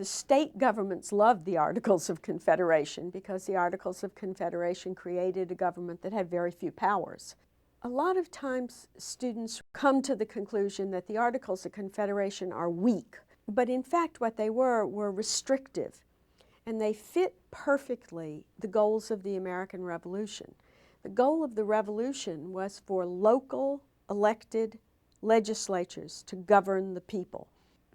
The state governments loved the Articles of Confederation because the Articles of Confederation created a government that had very few powers. A lot of times students come to the conclusion that the Articles of Confederation are weak, but in fact what they were restrictive, and they fit perfectly the goals of the American Revolution. The goal of the Revolution was for local elected legislatures to govern the people.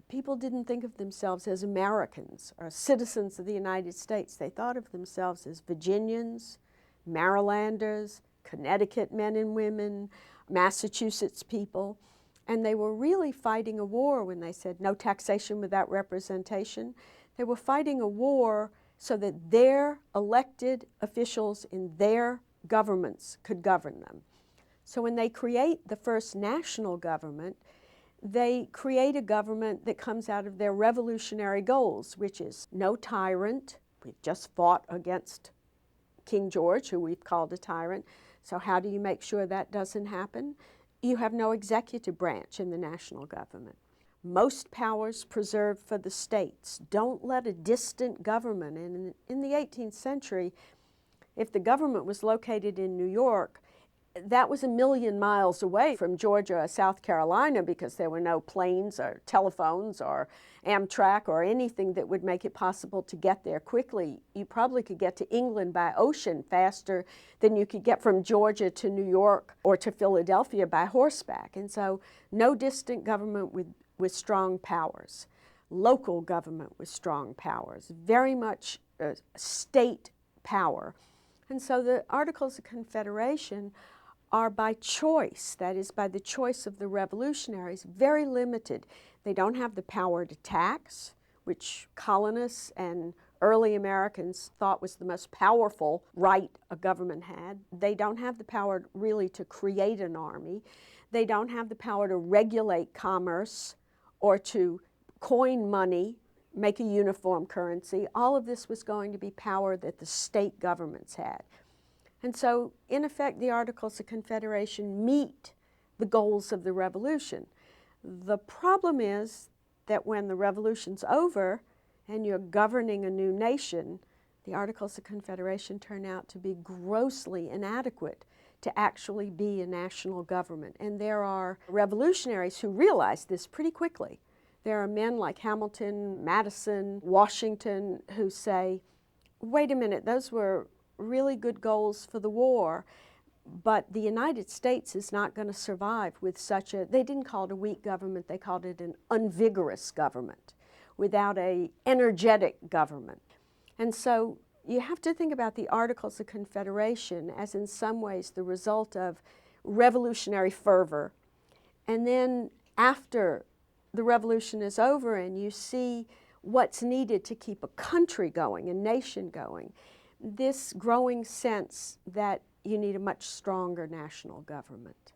People didn't think of themselves as Americans or citizens of the United States. They thought of themselves as Virginians, Marylanders, Connecticut men and women, Massachusetts people. And they were really fighting a war when they said no taxation without representation. They were fighting a war so that their elected officials in their governments could govern them. So when they create the first national government, they create a government that comes out of their revolutionary goals, which is no tyrant. We've just fought against King George, who we've called a tyrant. So how do you make sure that doesn't happen? You have no executive branch in the national government. Most powers preserved for the states. Don't let a distant government, and in the 18th century, if the government was located in New York, that was 1,000,000 miles away from Georgia or South Carolina because there were no planes or telephones or Amtrak or anything that would make it possible to get there quickly. You probably could get to England by ocean faster than you could get from Georgia to New York or to Philadelphia by horseback. And so no distant government with strong powers. Local government with strong powers, very much state power. And so the Articles of Confederation are by choice, that is, by the choice of the revolutionaries, very limited. They don't have the power to tax, which colonists and early Americans thought was the most powerful right a government had. They don't have the power really to create an army. They don't have the power to regulate commerce or to coin money, make a uniform currency. All of this was going to be power that the state governments had. And so, in effect, the Articles of Confederation meet the goals of the Revolution. The problem is that when the Revolution's over and you're governing a new nation, the Articles of Confederation turn out to be grossly inadequate to actually be a national government. And there are revolutionaries who realize this pretty quickly. There are men like Hamilton, Madison, Washington who say, wait a minute, those were really good goals for the war, but the United States is not going to survive with such a, they didn't call it a weak government, they called it an unvigorous government, without an energetic government. And so you have to think about the Articles of Confederation as in some ways the result of revolutionary fervor. And then after the revolution is over and you see what's needed to keep a country going, a nation going, this growing sense that you need a much stronger national government.